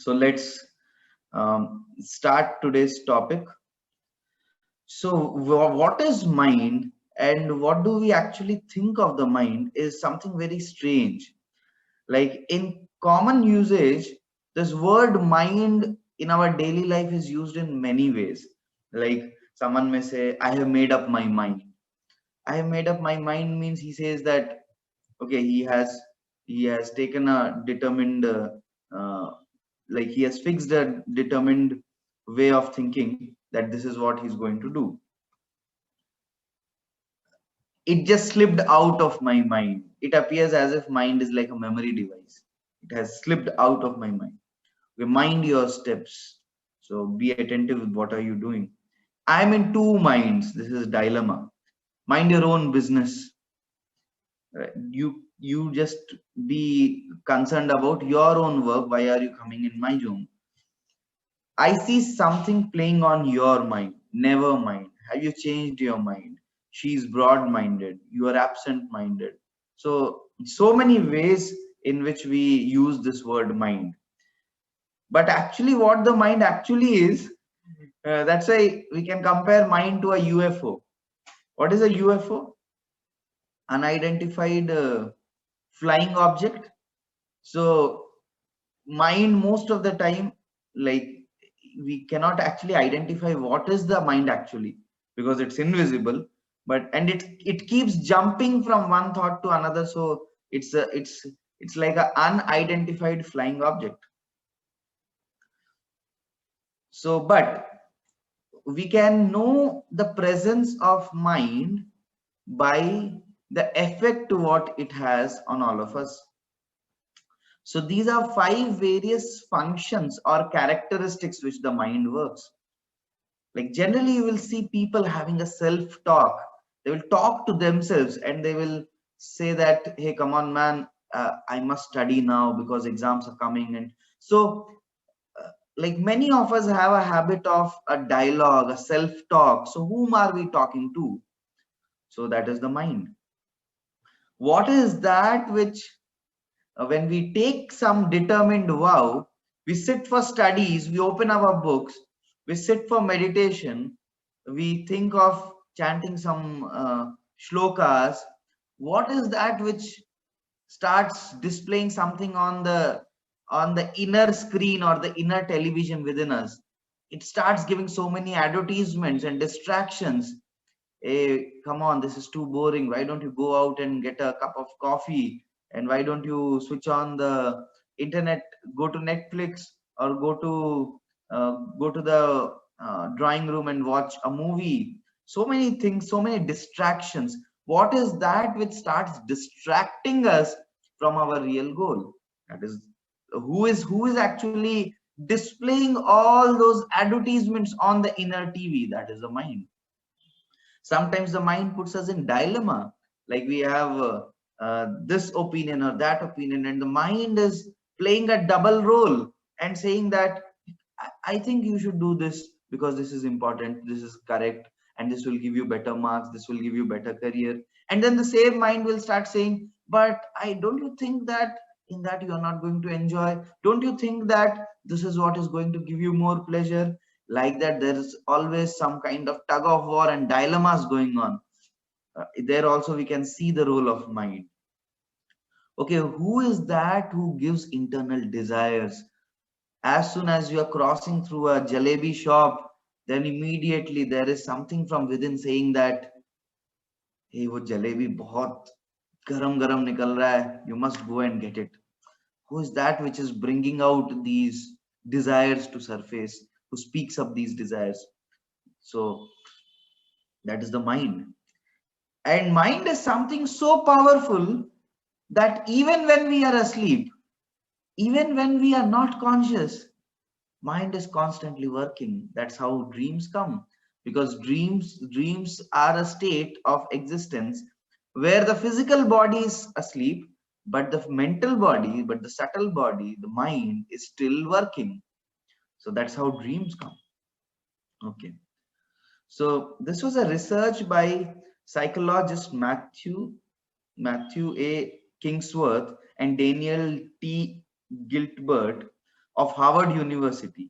So let's start today's topic. So what is mind and what do we actually think of the mind is something very strange. Like in common usage, this word mind in our daily life is used in many ways. Like someone may say, I have made up my mind. I have made up my mind means he says that okay, he has taken a determined like he has fixed a determined way of thinking that this is what he's going to do. It just slipped out of my mind. It appears as if mind is like a memory device. It has slipped out of my mind. Okay, mind your steps. So be attentive with what are you doing. I'm in two minds. This is dilemma. Mind your own business. You just be concerned about your own work. Why are you coming in my zone? I see something playing on your mind. Never mind. Have you changed your mind? She's broad minded. You are absent minded. So many ways in which we use this word mind. But actually, what the mind actually is, that's why we can compare mind to a UFO. What is a UFO? Unidentified flying object. So, mind most of the time, like we cannot actually identify what is the mind actually because it's invisible, but and it keeps jumping from one thought to another. So it's like an unidentified flying object. So but we can know the presence of mind by the effect what it has on all of us. So these are five various functions or characteristics which the mind works. Like generally you will see people having a self talk. They will talk to themselves and they will say that, hey, come on man, I must study now because exams are coming. And so like many of us have a habit of a dialogue, a self talk. So whom are we talking to? So that is the mind. What is that which when we take some determined vow, we sit for studies, we open our books, we sit for meditation, we think of chanting some shlokas. What is that which starts displaying something on the inner screen or the inner television within us? It starts giving so many advertisements and distractions. Hey, come on, this is too boring. Why don't you go out and get a cup of coffee? And why don't you switch on the internet, go to Netflix or go to the drawing room and watch a movie? So many things, so many distractions. What is that which starts distracting us from our real goal? That is who is actually displaying all those advertisements on the inner TV? That is the mind. Sometimes the mind puts us in dilemma, like we have this opinion or that opinion, and the mind is playing a double role and saying that I think you should do this because this is important, this is correct, and this will give you better marks, this will give you better career. And then the same mind will start saying, but I don't you think that in that you are not going to enjoy? Don't you think that this is what is going to give you more pleasure? Like that, there is always some kind of tug of war and dilemmas going on. There also we can see the role of mind. Okay, who is that who gives internal desires? As soon as you are crossing through a jalebi shop, then immediately there is something from within saying that, hey, वो जलेबी बहुत गरम गरम निकल रहा है, you must go and get it. Who is that which is bringing out these desires to surface? Who speaks of these desires? So that is the mind. And mind is something so powerful that even when we are asleep, even when we are not conscious, mind is constantly working. That's how dreams come, because dreams are a state of existence where the physical body is asleep, but the mental body, but the subtle body, the mind is still working. So that's how dreams come. Okay, so this was a research by psychologist Matthew A. Kingsworth and Daniel T. Gilbert. of Harvard University,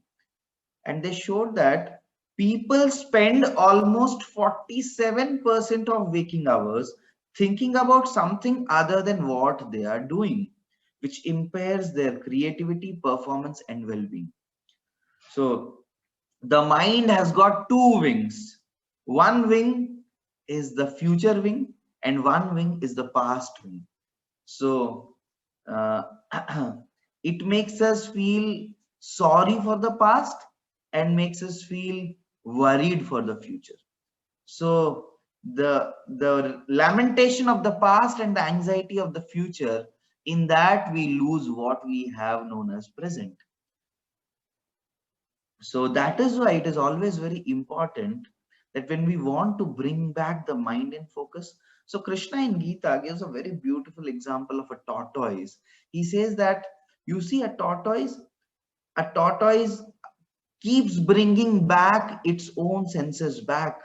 and they showed that people spend almost 47% of waking hours thinking about something other than what they are doing, which impairs their creativity, performance, and well-being. So the mind has got two wings. One wing is the future wing, and one wing is the past wing. So uh, it makes us feel sorry for the past and makes us feel worried for the future. So the lamentation of the past and the anxiety of the future, in that we lose what we have known as present. So that is why it is always very important that when we want to bring back the mind in focus. So Krishna in Gita gives a very beautiful example of a tortoise. He says that you see a tortoise keeps bringing back its own senses back.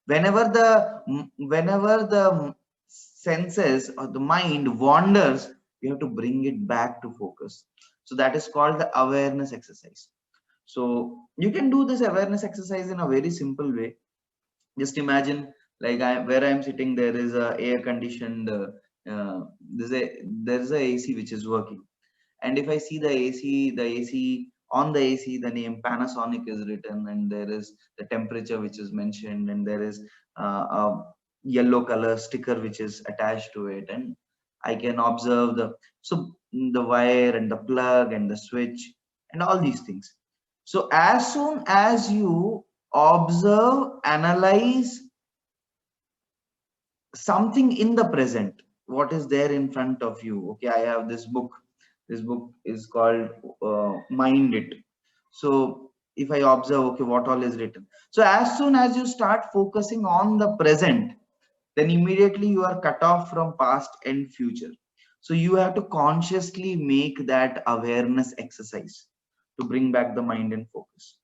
Whenever the senses or the mind wanders, you have to bring it back to focus. So that is called the awareness exercise. So you can do this awareness exercise in a very simple way. Just imagine, like where I'm sitting, there is a air conditioned. There's a AC which is working, and if I see the AC on the AC, the name Panasonic is written, and there is the temperature which is mentioned, and there is a yellow color sticker which is attached to it, and I can observe the wire and the plug and the switch and all these things. So as soon as you observe, analyze something in the present, what is there in front of you. Okay, I have this book. This book is called Mind It. So if I observe, okay, what all is written. So as soon as you start focusing on the present, then immediately you are cut off from past and future. So you have to consciously make that awareness exercise to bring back the mind and focus.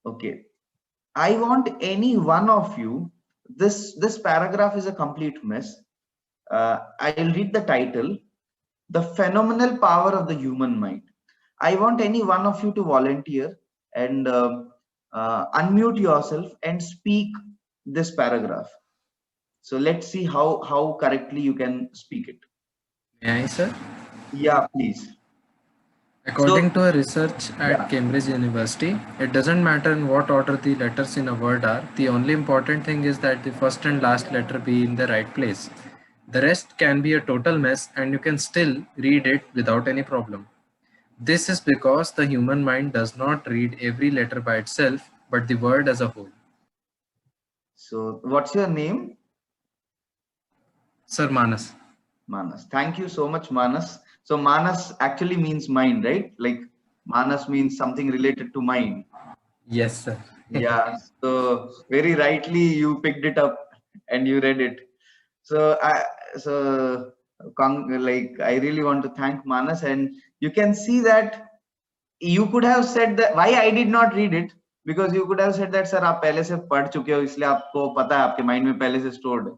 Okay, I want any one of you, this paragraph is a complete mess. I'll read the title, The Phenomenal Power of the Human Mind. I want any one of you to volunteer and unmute yourself and speak this paragraph. So let's see how correctly you can speak it. May I, sir? Yeah, please. So According to a research yeah, at Cambridge University, it doesn't matter in what order the letters in a word are. The only important thing is that the first and last letter be in the right place. The rest can be a total mess and you can still read it without any problem. This is because the human mind does not read every letter by itself, but the word as a whole. so what's your name? Sir Manas. Manas. Thank you so much, Manas. So Manas actually means mind, right? Like Manas means something related to mind. Yes, sir. Yeah. So very rightly you picked it up and you read it. So like I really want to thank Manas, and you can see that you could have said that why I did not read it, because you could have said that sir आप पहले से पढ़ चुके हो इसलिए आपको पता है आपके माइंड में पहले से stored है.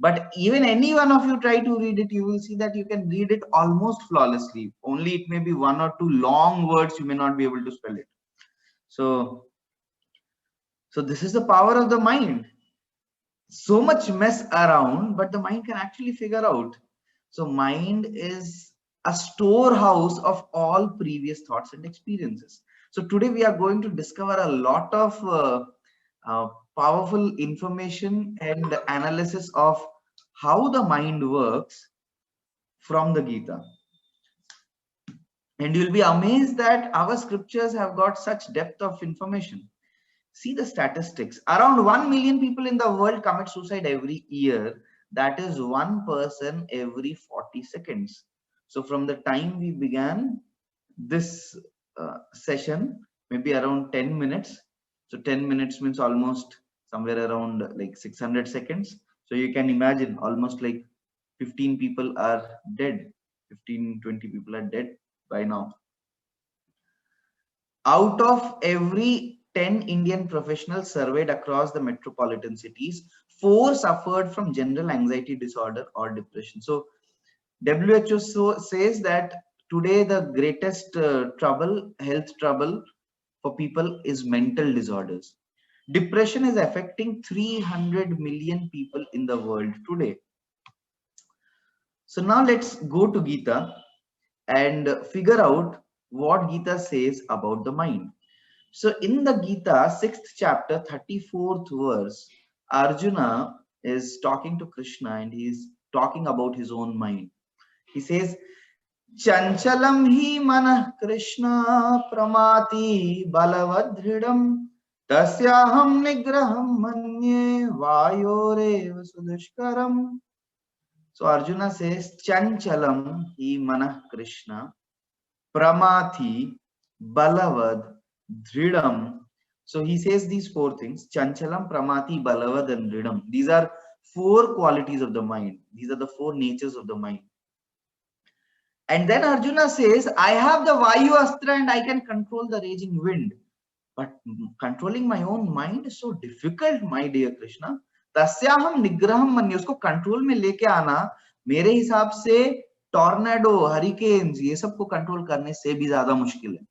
But even any one of you try to read it, you will see that you can read it almost flawlessly. Only it may be one or two long words you may not be able to spell it. So this is the power of the mind. So much mess around, but the mind can actually figure out. So mind is a storehouse of all previous thoughts and experiences. So today we are going to discover a lot of powerful information and analysis of how the mind works from the Gita. And you'll be amazed that our scriptures have got such depth of information. See the statistics. Around 1 million people in the world commit suicide every year. That is one person every 40 seconds. So from the time we began this session, maybe around 10 minutes. So 10 minutes means almost somewhere around like 600 seconds. So you can imagine almost like 15 people are dead. 15-20 people are dead by now. Out of every 10 Indian professionals surveyed across the metropolitan cities, 4 suffered from general anxiety disorder or depression. So WHO says that today the greatest health trouble for people is mental disorders. Depression is affecting 300 million people in the world today. So now let's go to Gita and figure out what Gita says about the mind. So in the Gita, 6th chapter, 34th verse, Arjuna is talking to Krishna and he's talking about his own mind. He says, Chanchalam hi manah Krishna pramati balavadridam tasyaham nigraham manye vayore sudushkaram. So Arjuna says, Chanchalam hi manah Krishna pramati balavad dridam. So he says these four things: Chanchalam, Pramati, Balavad, and Dridam. These are four qualities of the mind. These are the four natures of the mind. And then Arjuna says, I have the Vayu Astra and I can control the raging wind. But controlling my own mind is so difficult, my dear Krishna. Tasyaham nigraham manya. Usko control में लेके आना मेरे हिसाब से tornado, hurricanes, ये सब को control करने से भी ज्यादा मुश्किल है.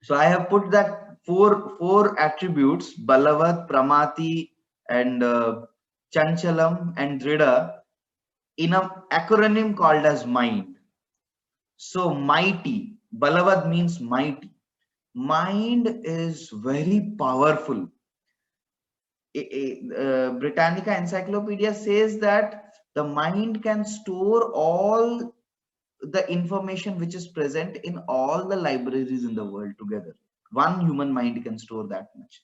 So I have put that four attributes: Balavad, Pramati, and Chanchalam and Drida in an acronym called as mind. So mighty, Balavad means mighty. Mind is very powerful. Britannica Encyclopedia says that the mind can store all the information which is present in all the libraries in the world together. One human mind can store that much.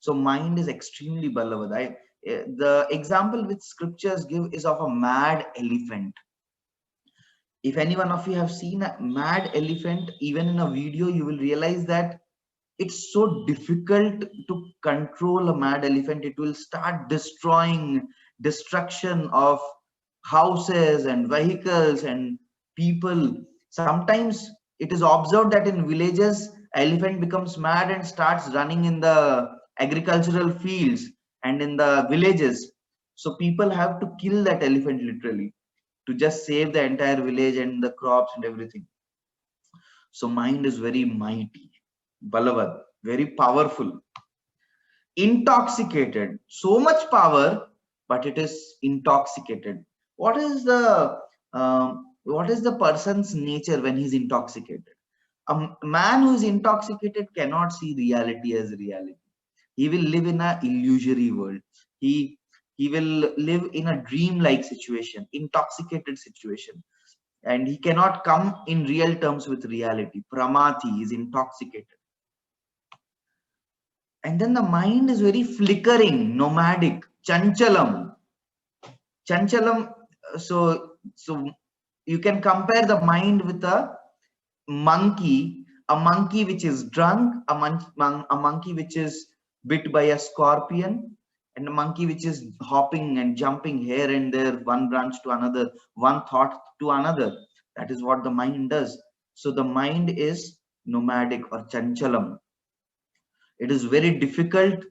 So mind is extremely balavad. The example which scriptures give is of a mad elephant. If any one of you have seen a mad elephant, even in a video, you will realize that it's so difficult to control a mad elephant. It will start destruction of houses and vehicles and people. Sometimes it is observed that in villages, elephant becomes mad and starts running in the agricultural fields and in the villages. So people have to kill that elephant literally to just save the entire village and the crops and everything. So mind is very mighty, balavad, very powerful. Intoxicated, so much power, but it is intoxicated. What is the person's nature when he's intoxicated? A man who is intoxicated cannot see reality as reality. He will live in an illusory world. He will live in a dream-like situation, intoxicated situation, and he cannot come in real terms with reality. Pramati is intoxicated. And then the mind is very flickering, nomadic, chanchalam. Chanchalam, so you can compare the mind with a monkey which is drunk, a monkey which is bit by a scorpion, and a monkey which is hopping and jumping here and there, one branch to another, one thought to another. That is what the mind does. So the mind is nomadic or chanchalam. It is very difficult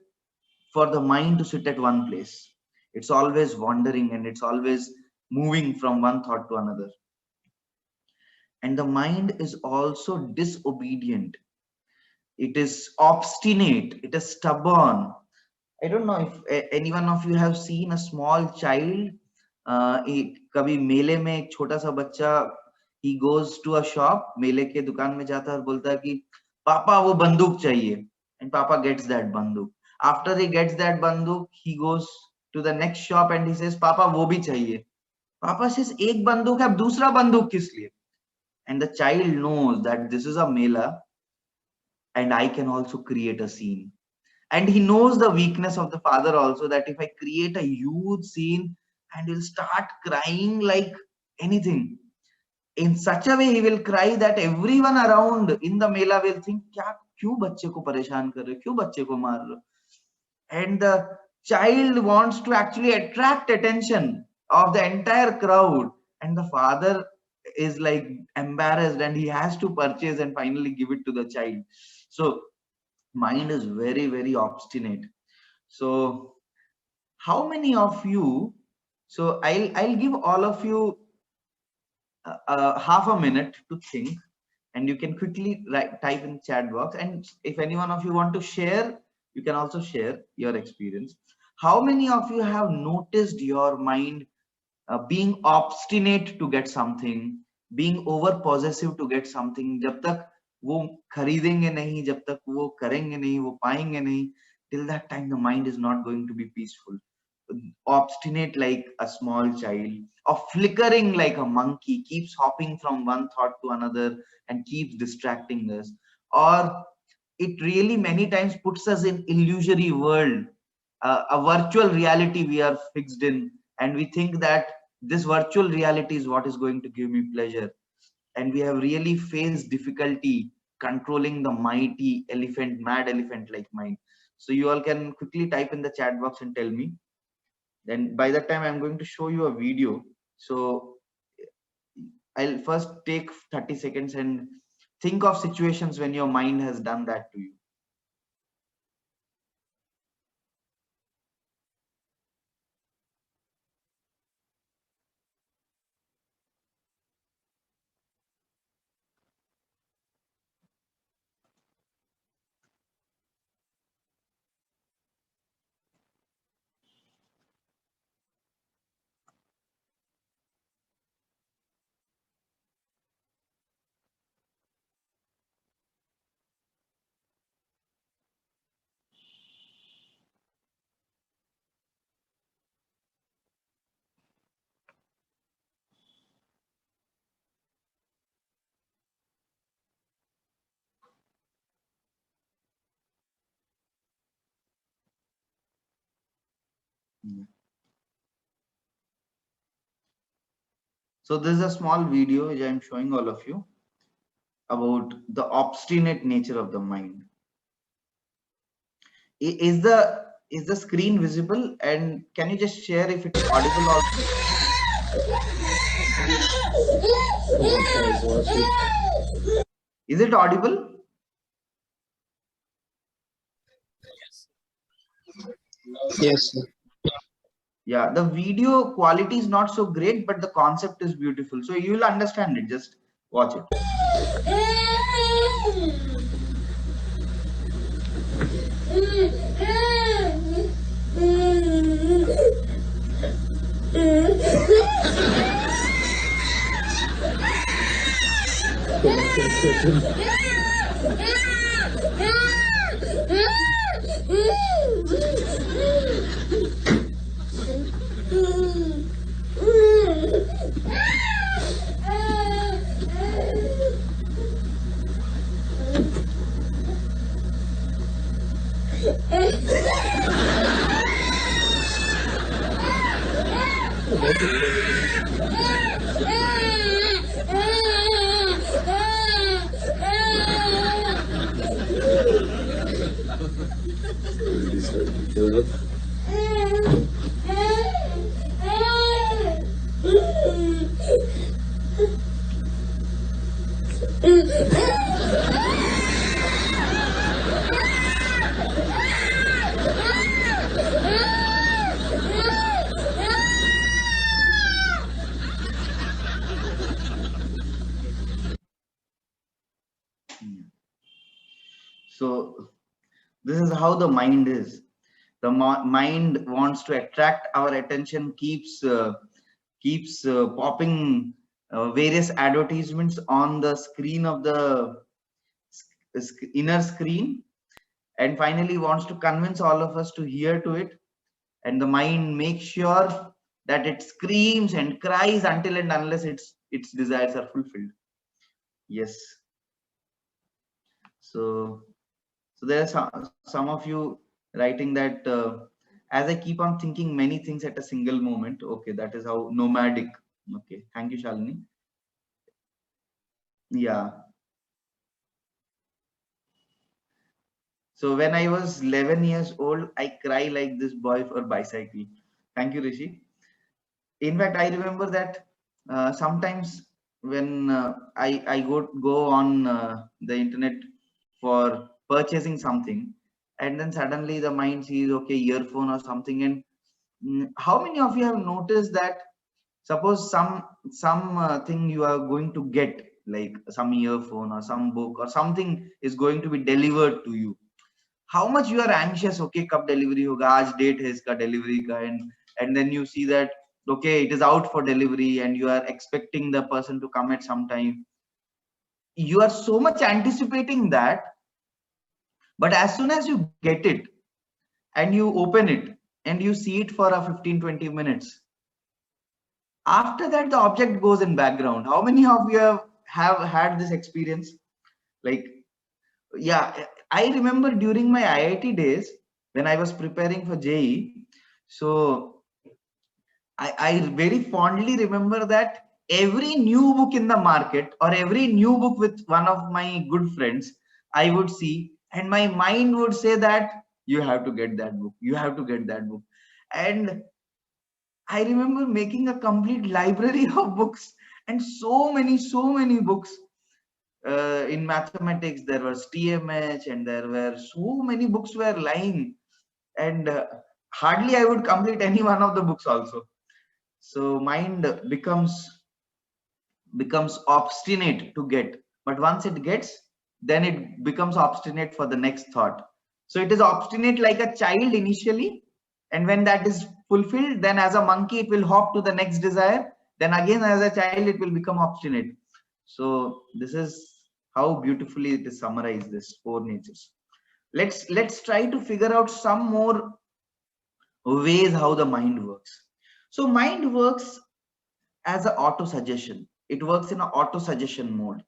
for the mind to sit at one place. It's always wandering and it's always moving from one thought to another. And the mind is also disobedient. It is obstinate. It is stubborn. I don't know if any one of you have seen a small child. कभी मेले में एक छोटा सा बच्चा, he goes to a shop, मेले के दुकान में जाता है और बोलता है कि पापा वो बंदूक चाहिए, and Papa gets that banduk. After he gets that banduk, he goes to the next shop and he says, Papa वो भी चाहिए. Papa says, एक बंदूक है, अब दूसरा बंदूक किस लिए? And the child knows that this is a mela and I can also create a scene. And he knows the weakness of the father also, that if I create a huge scene and he'll start crying like anything, in such a way he will cry that everyone around in the mela will think, क्या क्यों बच्चे को परेशान कर रहे हो, क्यों बच्चे को मार रहे हो? And the child wants to actually attract attention of the entire crowd, and the father is like embarrassed and he has to purchase and finally give it to the child. So mind is very, very obstinate. So how many of you, so I'll give all of you half a minute to think, and you can quickly type in chat box. And if any one of you want to share, you can also share your experience. How many of you have noticed your mind being obstinate to get something, being over possessive to get something? जब तक वो खरीदेंगे नहीं, जब तक वो करेंगे नहीं, वो पाएंगे नहीं, till that time the mind is not going to be peaceful. Obstinate like a small child, or flickering like a monkey, keeps hopping from one thought to another and keeps distracting us. Or it really many times puts us in illusory world, a virtual reality we are fixed in, and we think that this virtual reality is what is going to give me pleasure. And we have really faced difficulty controlling the mighty elephant, mad elephant like mind. So you all can quickly type in the chat box and tell me. Then by that time I'm going to show you a video. So I'll first take 30 seconds and think of situations when your mind has done that to you. So this is a small video which I'm showing all of you about the obstinate nature of the mind. Is the screen visible, and can you just share if it's audible also? Is it audible? Yes, sir. Yeah, the video quality is not so great, but the concept is beautiful. So you will understand it. Just watch it. So this is how the mind is. The mind wants to attract our attention, keeps popping various advertisements on the screen of the inner screen, and finally wants to convince all of us to hear to it. And the mind makes sure that it screams and cries until and unless its desires are fulfilled. Yes. So there are some of you writing that as I keep on thinking many things at a single moment. Okay, that is how nomadic. Okay, thank you, Shalini. Yeah. So when I was 11 years old, I cry like this boy for bicycle. Thank you, Rishi. In fact, I remember that sometimes when I go on the internet for purchasing something, and then suddenly the mind sees, okay, earphone or something. And how many of you have noticed that suppose some thing you are going to get, like some earphone or some book or something is going to be delivered to you, how much you are anxious, okay kab delivery hoga, aaj date hai iska delivery ka, and then you see that okay it is out for delivery and you are expecting the person to come at some time. You are so much anticipating that, but as soon as you get it and you open it and you see it for a 15-20 minutes, after that the object goes in background. How many of you have had this experience? Like, yeah, I remember during my IIT days when I was preparing for JEE. So I very fondly remember that every new book in the market or every new book with one of my good friends, I would see, and my mind would say that you have to get that book, you have to get that book. And I remember making a complete library of books, and so many books. In mathematics there was TMH, and there were so many books were lying, and hardly I would complete any one of the books also. So mind becomes obstinate to get, but once it gets, then it becomes obstinate for the next thought. So it is obstinate like a child initially, and when that is fulfilled, then as a monkey it will hop to the next desire, then again as a child it will become obstinate. So this is how beautifully it is summarized, this four natures. Let's try to figure out some more ways how the mind works. So mind works as an auto suggestion. It works in an auto suggestion mode.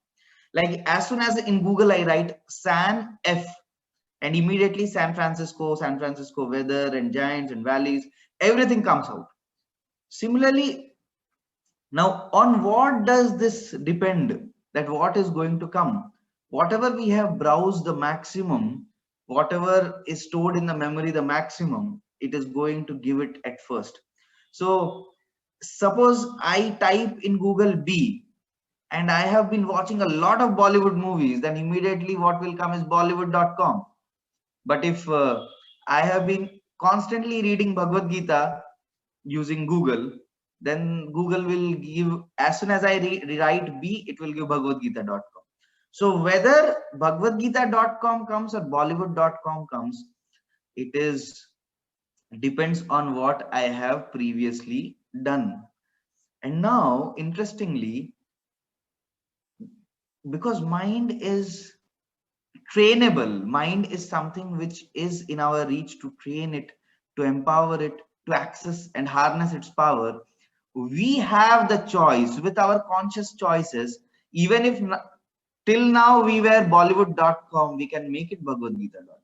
Like as soon as in Google I write San F, and immediately San Francisco weather and giants and valleys, everything comes out. Similarly, now on what does this depend, that what is going to come? Whatever we have browsed the maximum, whatever is stored in the memory the maximum, it is going to give it at first. So suppose I type in Google B, and I have been watching a lot of Bollywood movies, then immediately what will come is bollywood.com. But if I have been constantly reading Bhagavad Gita using Google, then Google will give, as soon as I write B, it will give bhagavadgita.com. So whether bhagavadgita.com comes or bollywood.com comes, it is depends on what I have previously done. And now, interestingly, because mind is trainable, mind is something which is in our reach to train it, to empower it, to access and harness its power. We have the choice with our conscious choices. Even if till now we were bollywood.com, we can make it bhagavadgita.com.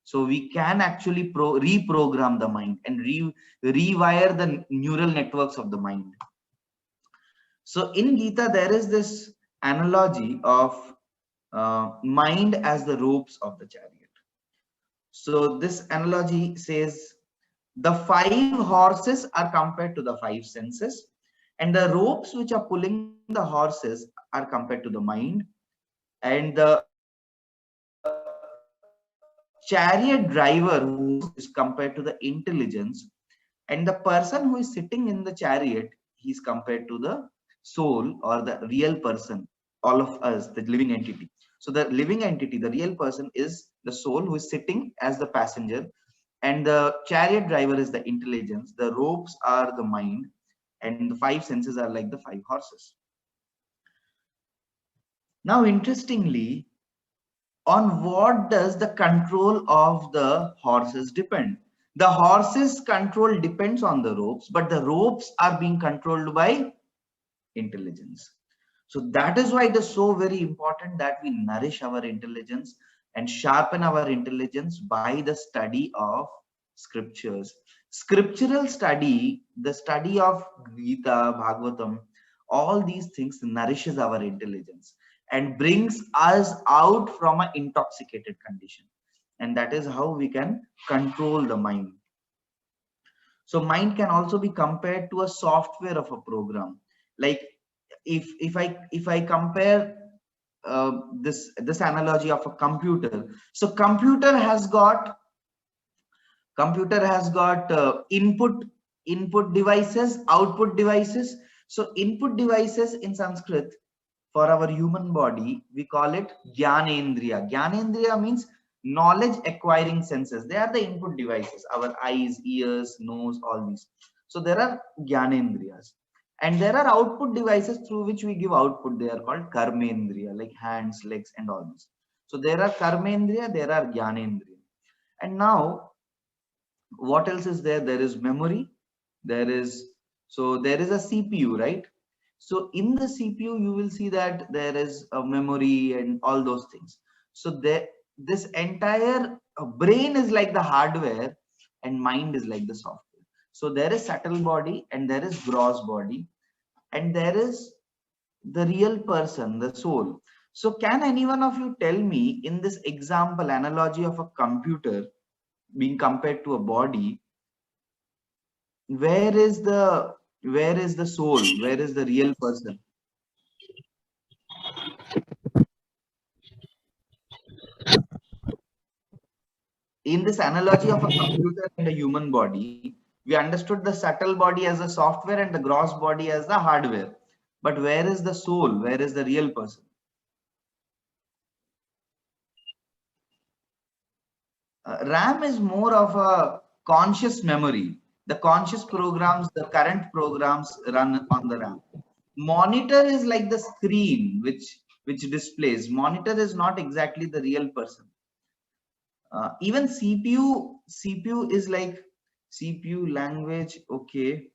So we can actually reprogram the mind and rewire the neural networks of the mind. So in Gita there is this analogy of mind as the ropes of the chariot. So this analogy says the 5 horses are compared to the 5 senses, and the ropes which are pulling the horses are compared to the mind, and the chariot driver who is compared to the intelligence, and the person who is sitting in the chariot, he is compared to the soul or the real person, all of us, the living entity. So the living entity, the real person, is the soul who is sitting as the passenger, and the chariot driver is the intelligence, the ropes are the mind, and the 5 senses are like the 5 horses. Now interestingly, on what does the control of the horses depend? The horses control depends on the ropes, but the ropes are being controlled by intelligence. So that is why it is so very important that we nourish our intelligence and sharpen our intelligence by the study of scriptures. Scriptural study, the study of Gita, Bhagavatam, all these things nourishes our intelligence and brings us out from an intoxicated condition. And that is how we can control the mind. So mind can also be compared to a software of a program. Like if I compare this analogy of a computer, so computer has got input devices, output devices. So input devices in Sanskrit for our human body, we call it Gyanendriya. Gyanendriya means knowledge acquiring senses. They are the input devices, our eyes, ears, nose, all these. So there are Gyanendriyas. And there are output devices through which we give output. They are called Karmendriya, like hands, legs, and all this. So there are Karmendriya, there are Gyanendriya. And now, what else is there? There is memory. There is a CPU, right? So in the CPU, you will see that there is a memory and all those things. So this entire brain is like the hardware and mind is like the software. So there is subtle body and there is gross body and there is the real person, the soul. So can any one of you tell me in this example analogy of a computer being compared to a body, where is the soul, where is the real person? In this analogy of a computer and a human body, we understood the subtle body as the software and the gross body as the hardware, but where is the soul, where is the real person? RAM is more of a conscious memory. The conscious programs, the current programs run on the RAM. Monitor is like the screen which displays. Monitor is not exactly the real person. Even CPU is like CPU language. Okay.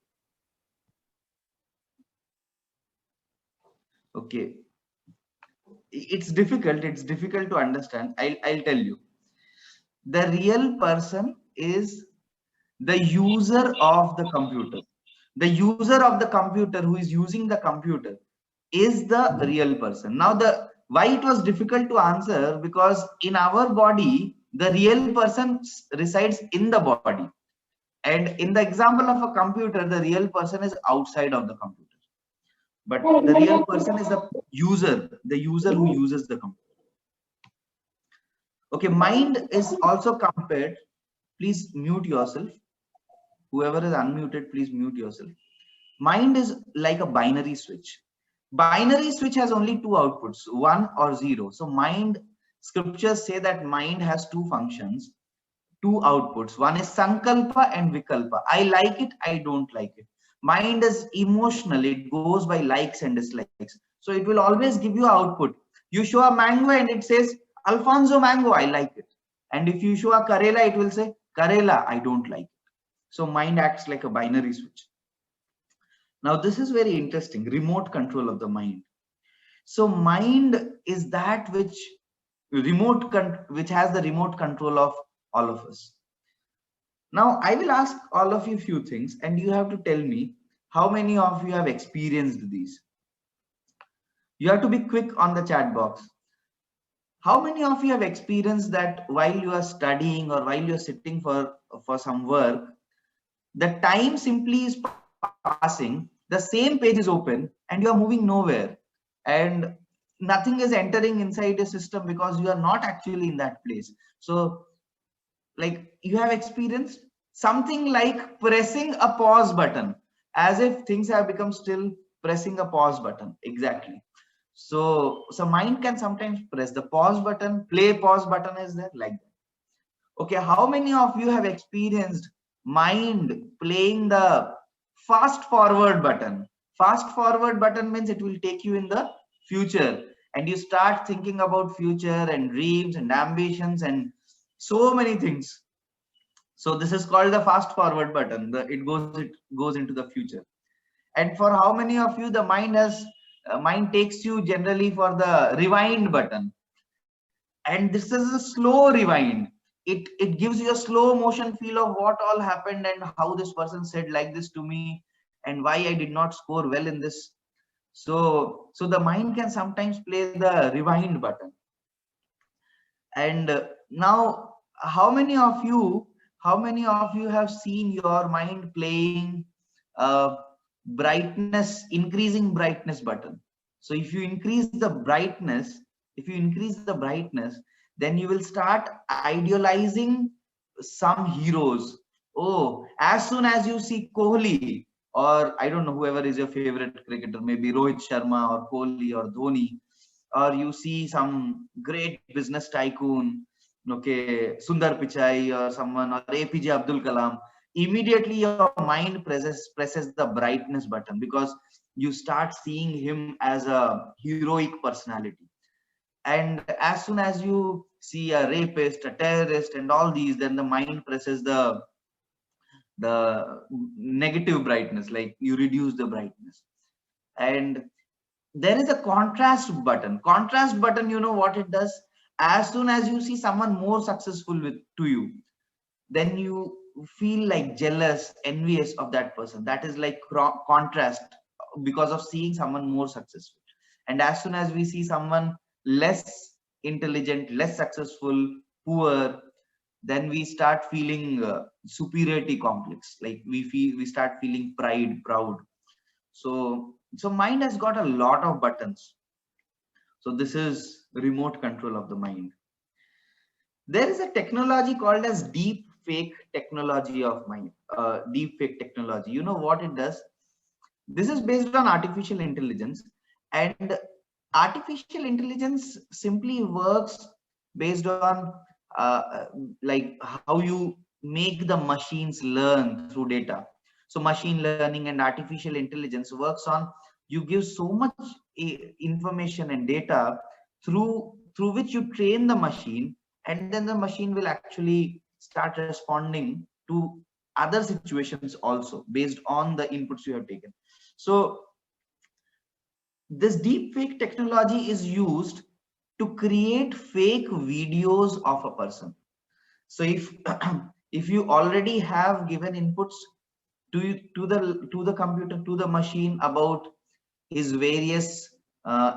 It's difficult to understand. I'll tell you. The real person is the user of the computer. The user of the computer who is using the computer is the real person. Now, why it was difficult to answer, because in our body the real person resides in the body, and in the example of a computer the real person is outside of the computer, but the real person is the user who uses the computer. Okay, mind is also compared. Please mute yourself. Whoever is unmuted, please mute yourself. Mind is like a binary switch. Binary switch has only two outputs, 1 or 0. So mind, scriptures say that mind has two functions, two outputs. One is sankalpa and vikalpa. I like it, I don't like it. Mind is emotional, it goes by likes and dislikes. So it will always give you output. You show a mango and it says Alfonso mango, I like it. And if you show a Karela, it will say Karela, I don't like it. So mind acts like a binary switch. Now this is very interesting, remote control of the mind. So mind is that which has the remote control of all of us. Now I will ask all of you a few things and you have to tell me how many of you have experienced these. You have to be quick on the chat box. How many of you have experienced that while you are studying or while you are sitting for some work, the time simply is passing, the same page is open and you are moving nowhere and nothing is entering inside the system because you are not actually in that place. So like you have experienced something like pressing a pause button, as if things have become still, pressing a pause button. Exactly. So mind can sometimes press the pause button, play pause button is there like that. Okay, how many of you have experienced mind playing the fast forward button? Fast forward button means it will take you in the future and you start thinking about future and dreams and ambitions and so many things. So this is called the fast forward button. It goes into the future. And for how many of you the mind takes you generally for the rewind button? And this is a slow rewind. It gives you a slow motion feel of what all happened and how this person said like this to me and why I did not score well in this. So the mind can sometimes play the rewind button. And now how many of you have seen your mind playing brightness, increasing brightness button? So if you increase the brightness, then you will start idealizing some heroes. Oh, as soon as you see Kohli, or I don't know, whoever is your favorite cricketer, maybe Rohit Sharma or Kohli or Dhoni, or you see some great business tycoon, okay, Sundar Pichai or someone, or APJ Abdul Kalam, immediately your mind presses the brightness button, because you start seeing him as a heroic personality. And as soon as you see a rapist, a terrorist, and all these, then the mind presses the negative brightness, like you reduce the brightness. And there is a contrast button, you know what it does? As soon as you see someone more successful to you, then you feel like jealous, envious of that person. That is like contrast, because of seeing someone more successful. And as soon as we see someone less intelligent, less successful, poor, then we start feeling superiority complex, like we start feeling proud. So mind has got a lot of buttons. So this is remote control of the mind. There is a technology called as deep fake technology of mind. Deep fake technology, you know what it does? This is based on artificial intelligence, and artificial intelligence simply works based on like how you make the machines learn through data. So machine learning and artificial intelligence works on, you give so much information and data through which you train the machine, and then the machine will actually start responding to other situations also based on the inputs you have taken. So this deep fake technology is used to create fake videos of a person. So if if you already have given inputs to the computer, to the machine, about his various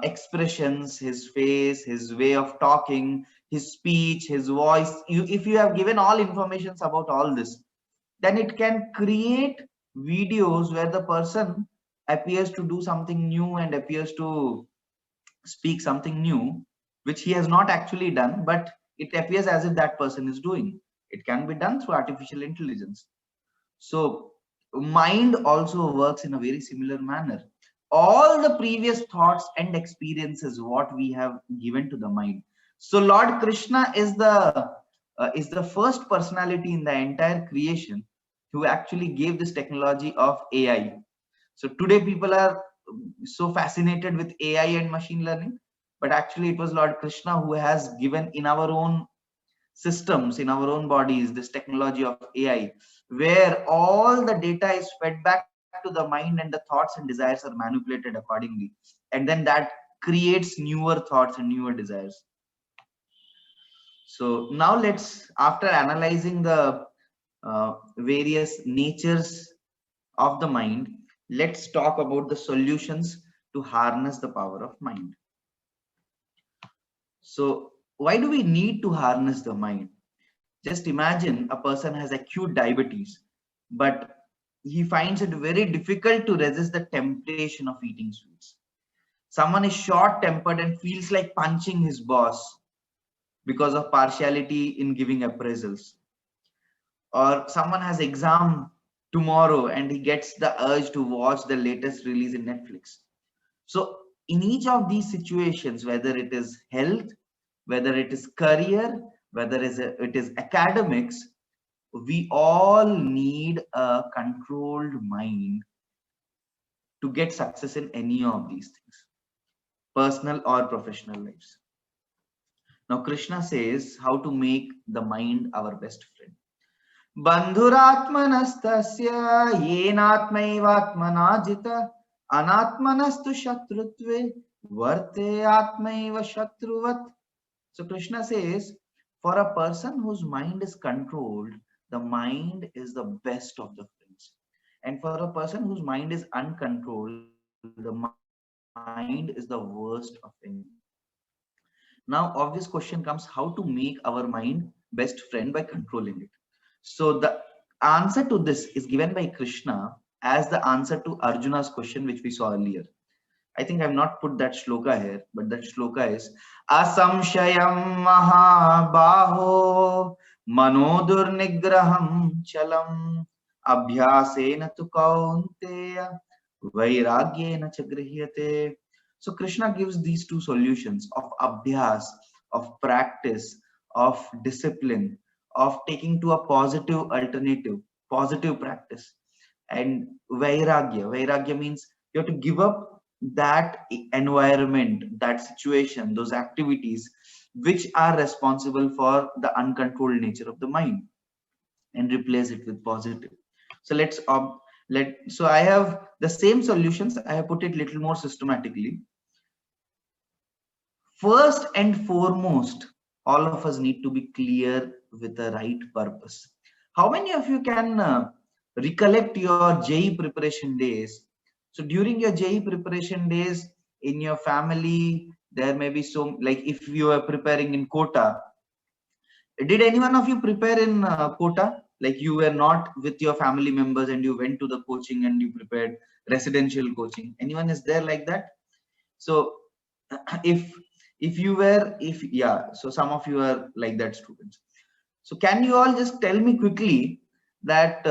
expressions, his face, his way of talking, his speech, his voice, if you have given all informations about all this, then it can create videos where the person appears to do something new and appears to speak something new, which he has not actually done, but it appears as if that person is doing. It can be done through artificial intelligence. So mind also works in a very similar manner. All the previous thoughts and experiences what we have given to the mind. So Lord Krishna is the first personality in the entire creation who actually gave this technology of AI. So today people are so fascinated with AI and machine learning, but actually it was Lord Krishna who has given in our own systems, in our own bodies, this technology of AI, where all the data is fed back to the mind and the thoughts and desires are manipulated accordingly. And then that creates newer thoughts and newer desires. So now let's, after analyzing the various natures of the mind, let's talk about the solutions to harness the power of mind. So why do we need to harness the mind? Just imagine a person has acute diabetes, but he finds it very difficult to resist the temptation of eating sweets. Someone is short tempered and feels like punching his boss because of partiality in giving appraisals. Or someone has exam tomorrow and he gets the urge to watch the latest release in Netflix. So in each of these situations, whether it is health, whether it is career, whether it is academics, we all need a controlled mind to get success in any of these things, personal or professional lives. Now Krishna says how to make the mind our best friend. Bandhuratmanastasya yenatmaivatmana jita anatmanastu shatrutve varte atmaiva shatruvat. So Krishna says, for a person whose mind is controlled, the mind is the best of the friends. And for a person whose mind is uncontrolled, the mind is the worst of enemies. Now, obvious question comes, how to make our mind best friend by controlling it? So the answer to this is given by Krishna as the answer to Arjuna's question, which we saw earlier. I think I have not put that shloka here, but that shloka is Asamshayam Mahabaho Manodurnigraham Chalam Abhyasena tu kaunteya vairagyena cha grihyate. So Krishna gives these two solutions of abhyas, of practice, of discipline, of taking to a positive alternative, positive practice, and vairagya. Vairagya means you have to give up that environment, that situation, those activities which are responsible for the uncontrolled nature of the mind, and replace it with positive. So so I have the same solutions. I have put it little more systematically. First and foremost, all of us need to be clear with the right purpose. How many of you can recollect your JEE preparation days? So during your JEE preparation days in your family, there may be so, like if you are preparing in Kota, did any one of you prepare in Kota? Like you were not with your family members and you went to the coaching and you prepared residential coaching. Anyone is there like that? So if you were, if yeah, so some of you are like that students. So can you all just tell me quickly that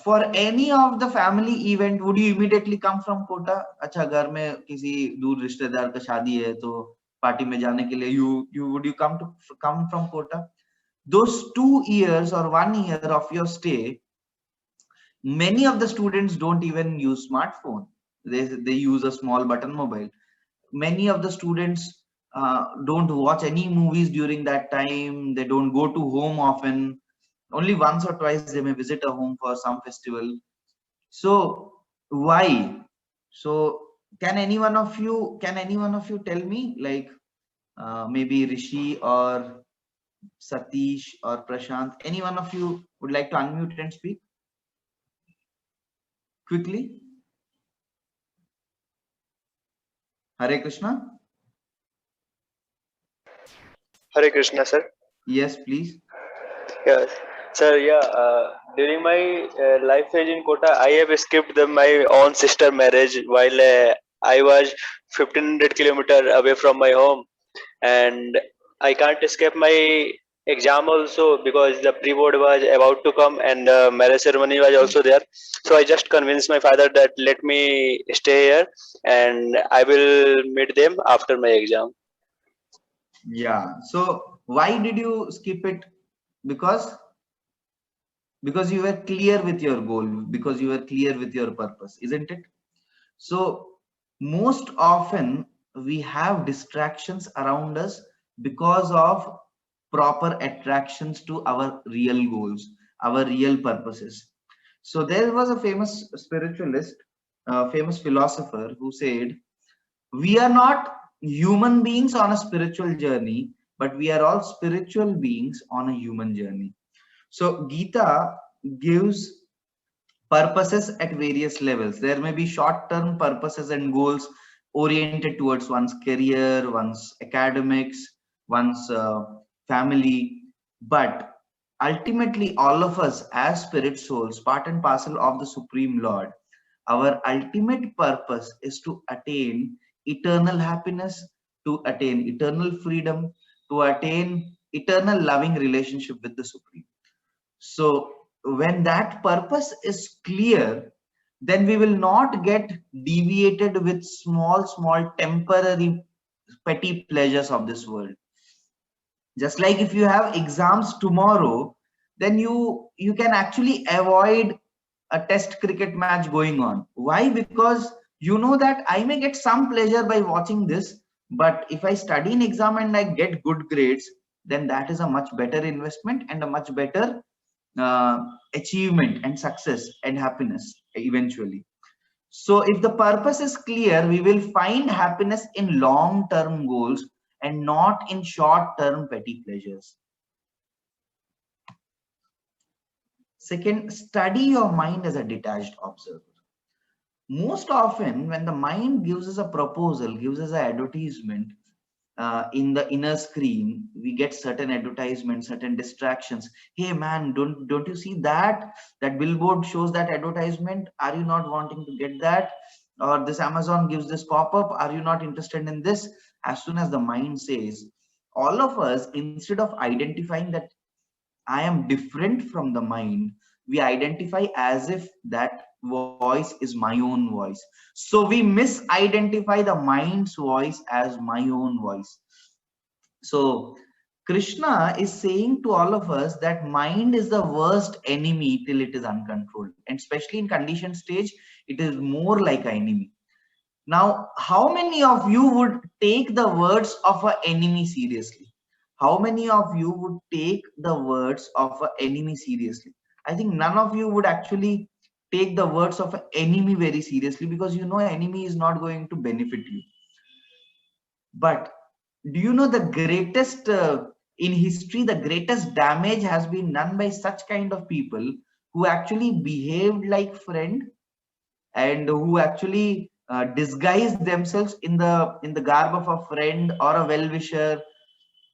for any of the family event, would you immediately come from Kota? अच्छा घर में किसी दूर रिश्तेदार का शादी है तो पार्टी में जाने के लिए would you come from Kota? Those 2 years or 1 year of your stay, many of the students don't even use smartphone. They use a small button mobile. Many of the students don't watch any movies during that time. They don't go to home often. Only once or twice they may visit a home for some festival. So why? So can any one of you tell me, like maybe Rishi or Satish or Prashant, any one of you would like to unmute and speak quickly? Hare Krishna. Hare Krishna, sir. Yes, please. Yes, sir. Yeah. During my life phase in Kota, I have skipped my own sister marriage while I was 1500 kilometer away from my home, and I can't escape my exam also because the pre-board was about to come and the marriage ceremony was also there. So I just convinced my father that let me stay here and I will meet them after my exam. Yeah. So why did you skip it? Because you were clear with your goal, because you were clear with your purpose, isn't it? So most often we have distractions around us because of proper attractions to our real goals, our real purposes. So there was a famous spiritualist, famous philosopher who said, we are not human beings on a spiritual journey, but we are all spiritual beings on a human journey. So Gita gives purposes at various levels. There may be short-term purposes and goals oriented towards one's career, one's academics, one's family, but ultimately all of us as spirit souls, part and parcel of the Supreme Lord, our ultimate purpose is to attain eternal happiness, to attain eternal freedom, to attain eternal loving relationship with the Supreme. So when that purpose is clear, then we will not get deviated with small temporary petty pleasures of this world. Just like if you have exams tomorrow, then you can actually avoid a test cricket match going on. Why? Because you know that I may get some pleasure by watching this, but if I study in exam and I get good grades, then that is a much better investment and a much better achievement and success and happiness eventually. So if the purpose is clear, we will find happiness in long-term goals and not in short-term petty pleasures. Second, study your mind as a detached observer. Most often when the mind gives us a proposal, gives us an advertisement, in the inner screen we get certain advertisements, certain distractions. Hey man, don't you see that billboard shows that advertisement? Are you not wanting to get that? Or this Amazon gives this pop-up, are you not interested in this? As soon as the mind says, all of us, instead of identifying that I am different from the mind, we identify as if that voice is my own voice. So we misidentify the mind's voice as my own voice. So Krishna is saying to all of us that mind is the worst enemy till it is uncontrolled. And especially in conditioned stage, it is more like an enemy. Now, how many of you would take the words of an enemy seriously? How many of you would take the words of an enemy seriously? I think none of you would actually take the words of an enemy very seriously, because you know enemy is not going to benefit you. But do you know the greatest in history, the greatest damage has been done by such kind of people who actually behaved like friend, and who actually disguised themselves in the garb of a friend or a well-wisher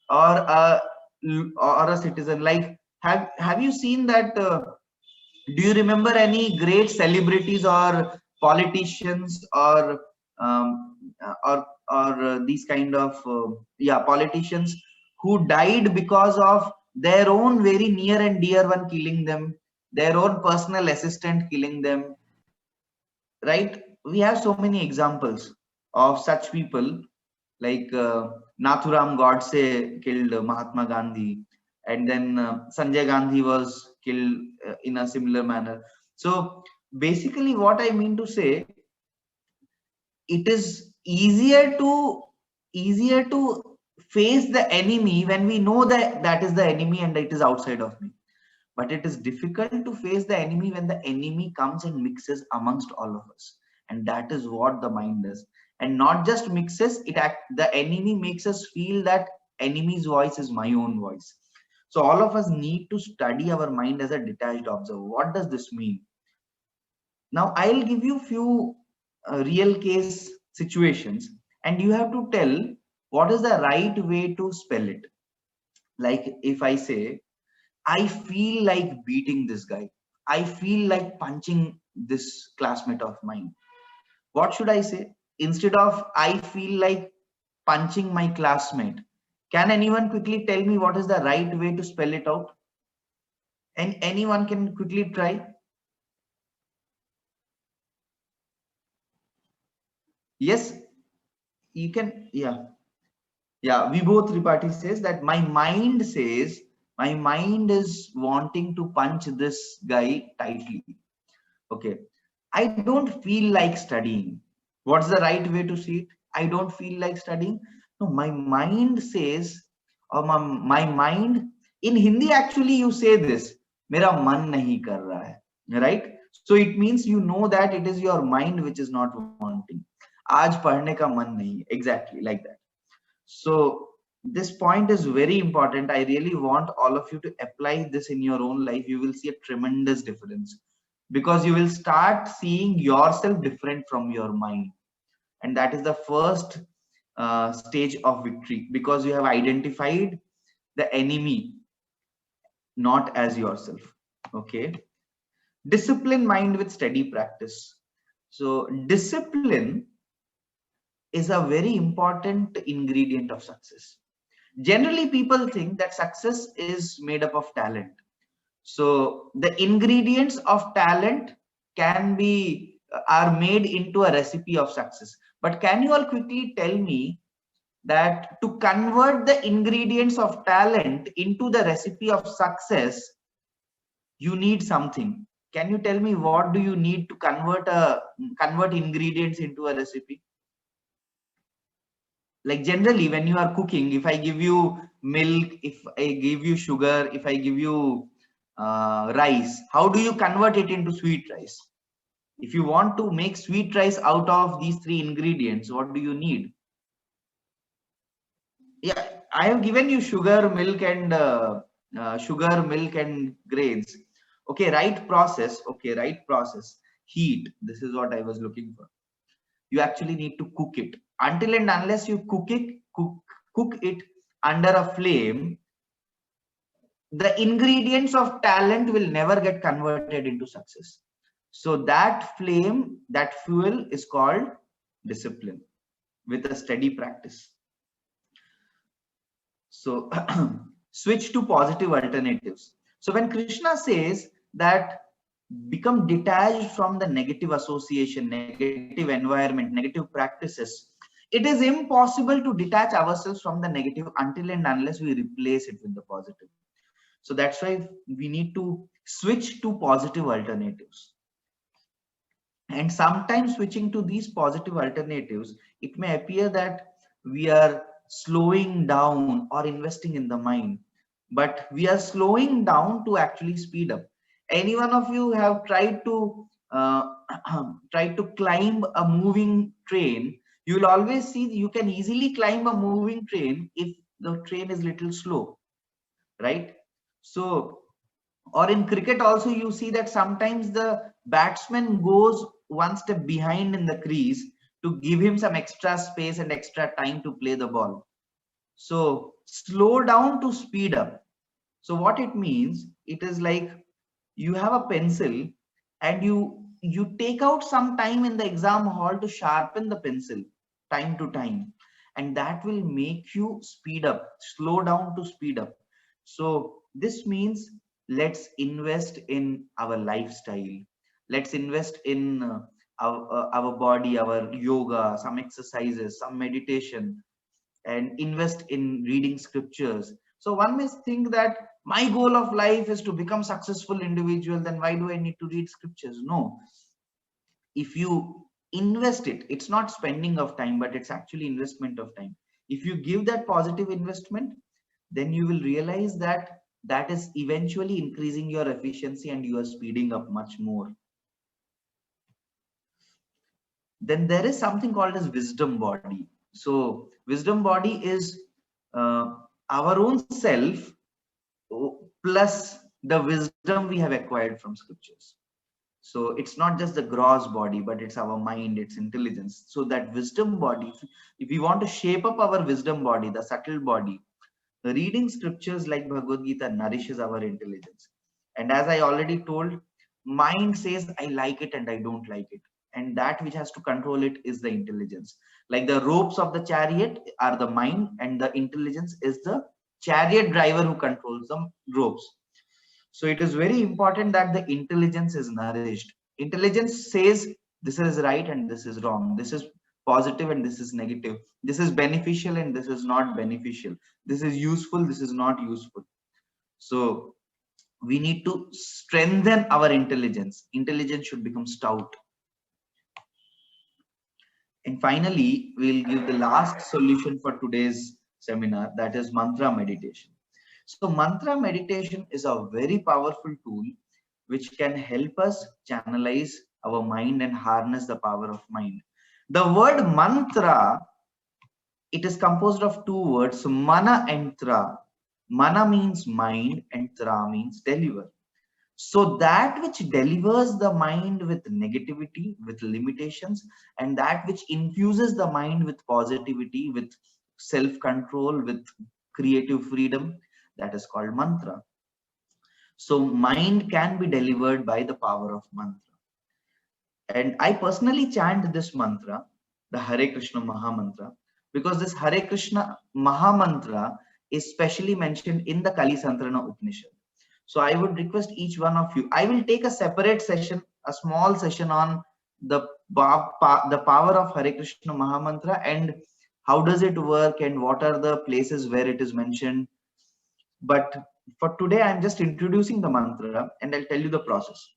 or a citizen. Like, have you seen that? Do you remember any great celebrities or politicians or these kind of yeah, politicians who died because of their own very near and dear one killing them, their own personal assistant killing them, right? We have so many examples of such people, like Nathuram Godse killed Mahatma Gandhi, and then Sanjay Gandhi was killed in a similar manner. So basically, what I mean to say, it is easier to face the enemy when we know that that is the enemy and it is outside of me. But it is difficult to face the enemy when the enemy comes and mixes amongst all of us. And that is what the mind does. And not just mixes, the enemy makes us feel that enemy's voice is my own voice. So all of us need to study our mind as a detached observer. What does this mean? Now I'll give you few real case situations, and you have to tell what is the right way to spell it. Like if I say, I feel like beating this guy, I feel like punching this classmate of mine, what should I say? Instead of I feel like punching my classmate, can anyone quickly tell me what is the right way to spell it out? And anyone can quickly try. Yes, you can. Yeah. Yeah, Vibho Tripathi says that my mind says, my mind is wanting to punch this guy tightly. Okay. I don't feel like studying. What's the right way to see it? I don't feel like studying. No, my mind says, or my mind, in Hindi actually you say this, mera man nahi kar raha hai, right? So it means you know that it is your mind which is not wanting. Aaj padhne ka man nahi, exactly like that. So this point is very important. I really want all of you to apply this in your own life. You will see a tremendous difference, because you will start seeing yourself different from your mind. And that is the first stage of victory, because you have identified the enemy not as yourself. Okay. Discipline mind with steady practice. So discipline is a very important ingredient of success. Generally, people think that success is made up of talent. So the ingredients of talent are made into a recipe of success. But can you all quickly tell me that to convert the ingredients of talent into the recipe of success, you need something? Can you tell me what do you need to convert ingredients into a recipe? Like generally when you are cooking, if I give you milk, if I give you sugar, if I give you rice, how do you convert it into sweet rice? If you want to make sweet rice out of these three ingredients, what do you need? Yeah, I have given you sugar, milk, and grains. Okay, right process. Okay, right process. Heat. This is what I was looking for. You actually need to cook it. Until and unless you cook it under a flame, the ingredients of talent will never get converted into success. So that flame, that fuel is called discipline with a steady practice. So switch to positive alternatives. So when Krishna says that become detached from the negative association, negative environment, negative practices. It is impossible to detach ourselves from the negative until and unless we replace it with the positive. So that's why we need to switch to positive alternatives. And sometimes switching to these positive alternatives, it may appear that we are slowing down or investing in the mind, but we are slowing down to actually speed up. Any one of you have tried to try to climb a moving train? You will always see you can easily climb a moving train if the train is little slow, right? So, or in cricket also, you see that sometimes the batsman goes one step behind in the crease to give him some extra space and extra time to play the ball. So slow down to speed up. So what it means, it is like you have a pencil and you take out some time in the exam hall to sharpen the pencil time to time, and that will make you speed up, slow down to speed up. So this means let's invest in our lifestyle, let's invest in our body, our yoga, some exercises, some meditation, and invest in reading scriptures. So one may think that my goal of life is to become successful individual, then why do I need to read scriptures? No, if you invest it, it's not spending of time, but it's actually investment of time. If you give that positive investment, then you will realize that that is eventually increasing your efficiency and you are speeding up much more. Then there is something called as wisdom body. So wisdom body is our own self plus the wisdom we have acquired from scriptures. So it's not just the gross body, but it's our mind, it's intelligence. So that wisdom body, if we want to shape up our wisdom body, the subtle body, the reading scriptures like Bhagavad Gita nourishes our intelligence. And as I already told, mind says I like it and I don't like it, and that which has to control it is the intelligence. Like the ropes of the chariot are the mind, and the intelligence is the chariot driver who controls the ropes. So it is very important that the intelligence is nourished. Intelligence says this is right and this is wrong, this is positive and this is negative, this is beneficial and this is not beneficial, this is useful, this is not useful. So we need to strengthen our intelligence. Intelligence should become stout. And finally, we'll give the last solution for today's seminar, that is mantra meditation. So mantra meditation is a very powerful tool which can help us channelize our mind and harness the power of mind. The word mantra, it is composed of two words, mana and tra. Mana means mind and tra means deliver. So that which delivers the mind with negativity, with limitations, and that which infuses the mind with positivity, with self-control, with creative freedom, that is called mantra. So mind can be delivered by the power of mantra. And I personally chant this mantra, the Hare Krishna Maha Mantra, because this Hare Krishna Maha Mantra is specially mentioned in the Kali Santrana Upanishad. So I would request each one of you, I will take a separate session, a small session on the power of Hare Krishna Maha Mantra and how does it work and what are the places where it is mentioned. But for today, I'm just introducing the mantra and I'll tell you the process.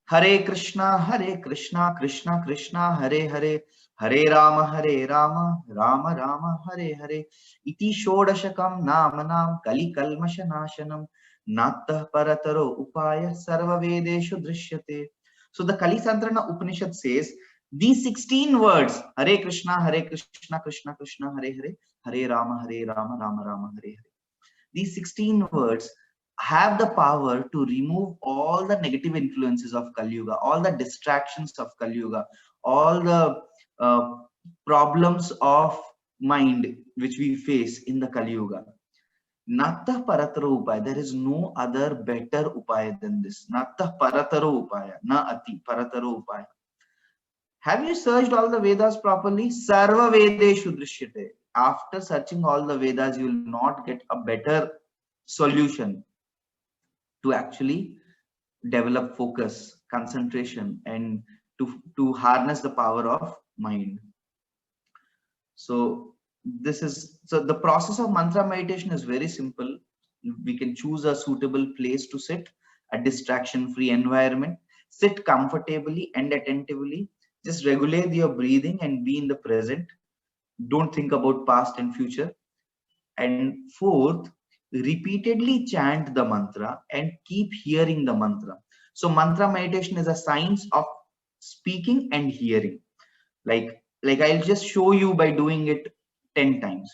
Hare Krishna, Krishna Krishna, Hare Hare, Hare Rama, Rama Rama, Hare Hare. Iti Shodashakam Namanam Kali Kalmasha Nashanam Nattah Parataro Upaya Sarva Vedeshu Drishyate. So the Kali Santrana Upanishad says these 16 words, Hare Krishna, Krishna Krishna, Hare Hare, Hare Rama, Rama Rama, Hare Hare. These 16 words have the power to remove all the negative influences of Kali Yuga, all the distractions of Kali Yuga, all the problems of mind which we face in the Kali Yuga. Nattah parataro upaya. There is no other better upaya than this. Nattah parataro upaya. Na ati parataro upaya. Have you searched all the Vedas properly? Sarva Vedeshu Drishyate. After searching all the Vedas, you will not get a better solution to actually develop focus, concentration, and to harness the power of mind. So the process of mantra meditation is very simple. We can choose a suitable place to sit, a distraction free environment, sit comfortably and attentively, just regulate your breathing and be in the present. Don't think about past and future. And fourth, repeatedly chant the mantra and keep hearing the mantra. So mantra meditation is a science of speaking and hearing. Like I'll just show you by doing it 10 times.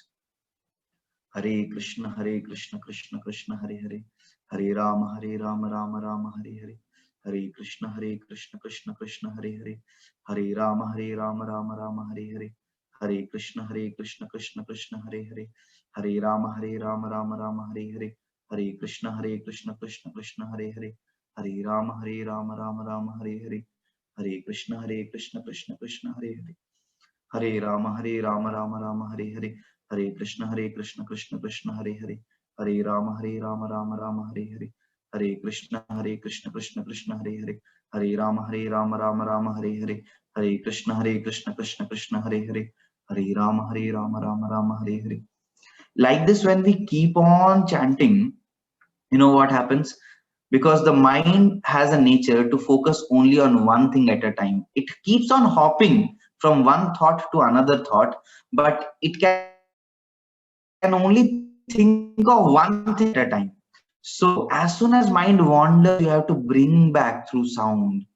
Hare Krishna, Krishna Krishna, Hare Hare, Hare Rama, Rama Rama, Hare Hare, Hare Krishna, Krishna Krishna, Hare Hare, Hare Rama, Rama Rama, Hare Hare, Hare Krishna, Krishna Krishna, Hare Hare, Hare Rama, Rama Rama, Hare Hare, Hare Krishna, Krishna Krishna, Hare Hare, Hare Rama, Rama Rama, Hare Hare, Hare Krishna, Krishna Krishna, Hare Hare, Hare Rama, Rama Rama, Hare Hare, Hare Krishna, Krishna Krishna, Hare Hare, Hare Rama, Rama Rama, Hare Hare, Hare Krishna, Krishna Krishna, Hare Hare, Hare Rama, Rama Rama, Hare Hare, Hare Krishna, Krishna Krishna, Hare Hare, Hare Rama Rama, Hare Hare. Like this, when we keep on chanting, you know what happens? Because the mind has a nature to focus only on one thing at a time. It keeps on hopping from one thought to another thought, but it can only think of one thing at a time. So as soon as mind wanders, you have to bring back through sound.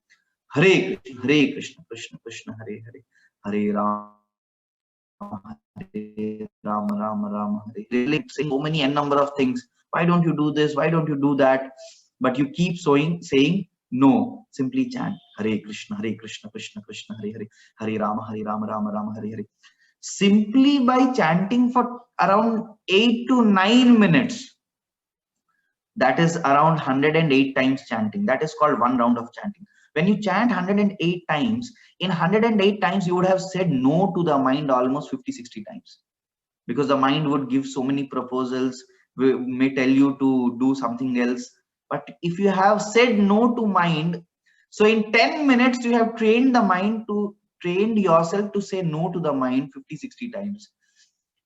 Hare Krishna, Krishna Krishna, Hare Hare, Hare Rama, Rama Rama, Hare Hare. Like saying so many n number of things. Why don't you do this? Why don't you do that? But you keep saying no. Simply chant Hare Krishna, Krishna Krishna, Hare Hare, Hare Rama, Rama Rama, Hare Hare. Simply by chanting for around 8 to 9 minutes, that is around 108 times chanting. That is called one round of chanting. When you chant 108 times, in 108 times you would have said no to the mind almost 50-60 times, because the mind would give so many proposals, may tell you to do something else. But if you have said no to mind, so in 10 minutes you have trained yourself to say no to the mind 50-60 times.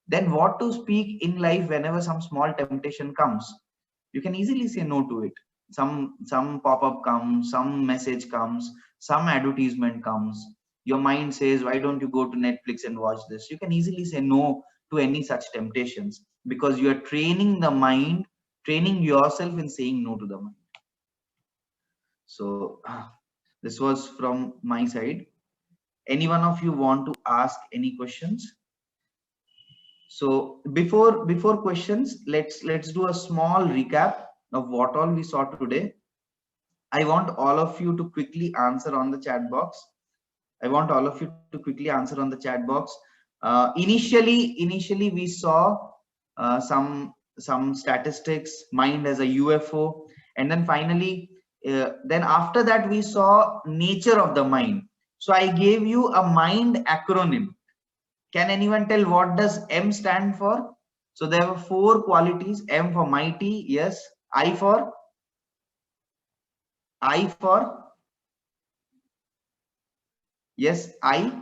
Then what to speak in life? Whenever some small temptation comes, you can easily say no to it. Some pop-up comes, some message comes, some advertisement comes. Your mind says, why don't you go to Netflix and watch this? You can easily say no to any such temptations, because you are training the mind, training yourself in saying no to the mind. So this was from my side. Any one of you want to ask any questions? So before questions, let's do a small recap of what all we saw today. I want all of you to quickly answer on the chat box. Initially we saw some statistics, mind as a UFO, and then finally then after that we saw nature of the mind. So I gave you a mind acronym. Can anyone tell what does M stand for? So there were 4 qualities. M for mighty, yes. I for yes, I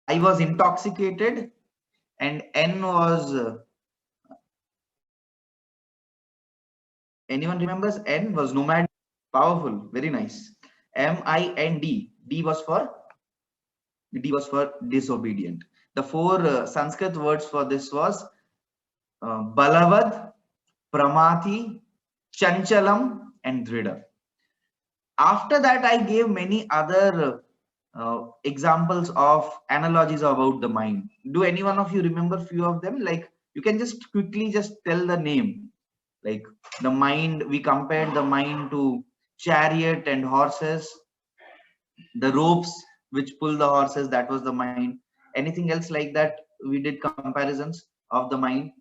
was intoxicated, and N was anyone remembers? N was nomad. Powerful, very nice. MIND. D was for disobedient. The 4 Sanskrit words for this was Balavad, Pramati, Chanchalam, and Dhrida. After that, I gave many other examples of analogies about the mind. Do any one of you remember few of them? Like, you can just quickly just tell the name. Like the mind, we compared the mind to chariot and horses. The ropes which pull the horses, that was the mind. Anything else like that? We did comparisons of the mind.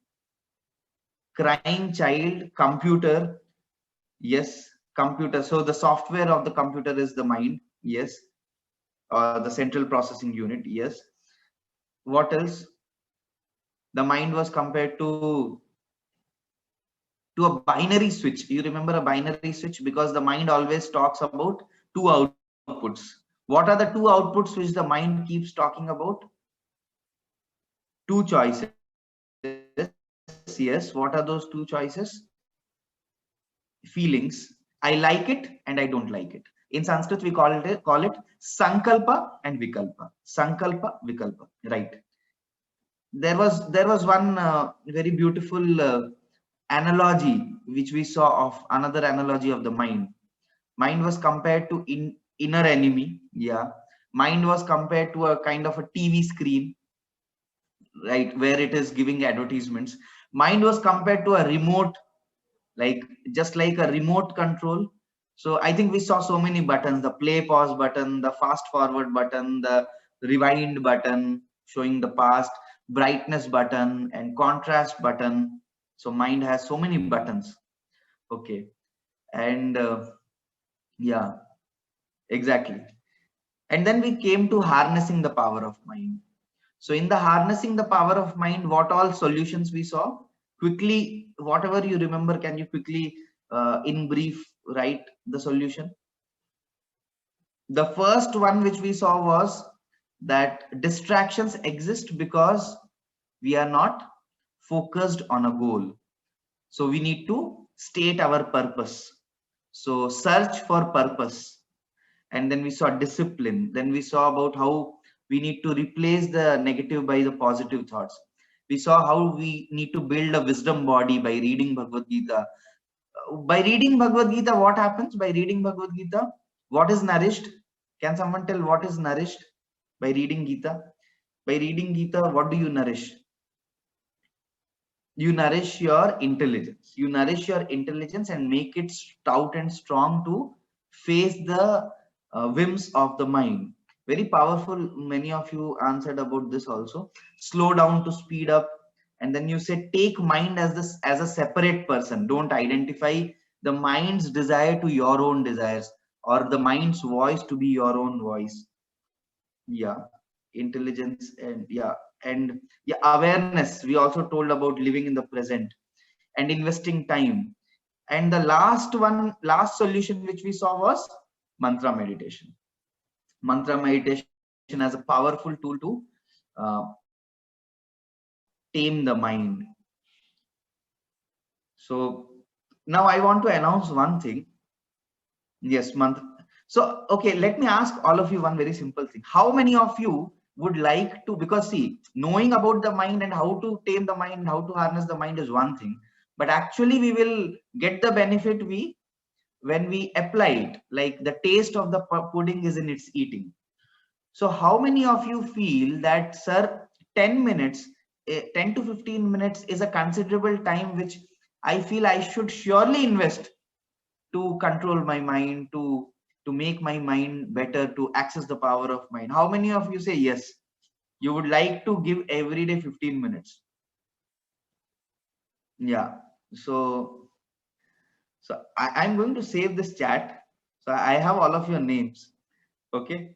Crying child, computer. Yes, computer. So the software of the computer is the mind. Yes. The central processing unit. Yes. What else? The mind was compared to to a binary switch. You remember a binary switch, because the mind always talks about two outputs. What are the two outputs which the mind keeps talking about? Two choices. Yes, what are those two choices? Feelings. I like it and I don't like it. In Sanskrit, we call it sankalpa and vikalpa. Sankalpa, vikalpa. Right. There was one very beautiful analogy which we saw of another analogy of the mind. Mind was compared to inner enemy. Yeah. Mind was compared to a kind of a TV screen, right, where it is giving advertisements. Mind was compared to a remote, like just like a remote control. So I think we saw so many buttons: the play pause button, the fast forward button, the rewind button showing the past, brightness button, and contrast button. So mind has so many buttons. Okay. And yeah, exactly. And then we came to harnessing the power of mind. So in the harnessing the power of mind, what all solutions we saw? Quickly, whatever you remember, can you quickly, in brief, write the solution? The first one which we saw was that distractions exist because we are not focused on a goal. So we need to state our purpose. So search for purpose. And then we saw discipline. Then we saw about how we need to replace the negative by the positive thoughts. We saw how we need to build a wisdom body by reading Bhagavad Gita. By reading Bhagavad Gita, what happens? By reading Bhagavad Gita, what is nourished? Can someone tell what is nourished by reading Gita? By reading Gita, what do you nourish? You nourish your intelligence. You nourish your intelligence and make it stout and strong to face the whims of the mind. Very powerful. Many of you answered about this also. Slow down to speed up. And then you say take mind as this as a separate person. Don't identify the mind's desire to your own desires, or the mind's voice to be your own voice. Yeah, intelligence. And yeah, awareness. We also told about living in the present and investing time. And the last solution which we saw was mantra meditation. Mantra meditation as a powerful tool to uh, tame the mind. So now I want to announce one thing. Yes, mantra. So okay, let me ask all of you one very simple thing. How many of you would like to, because see, knowing about the mind and how to tame the mind, how to harness the mind is one thing, but actually we will get the benefit when we apply it. Like the taste of the pudding is in its eating. So how many of you feel that, sir, 10 minutes, 10 to 15 minutes is a considerable time which I feel I should surely invest to control my mind, to make my mind better, to access the power of mind? How many of you say yes, you would like to give every day 15 minutes? Yeah. So I'm going to save this chat. So I have all of your names. Okay.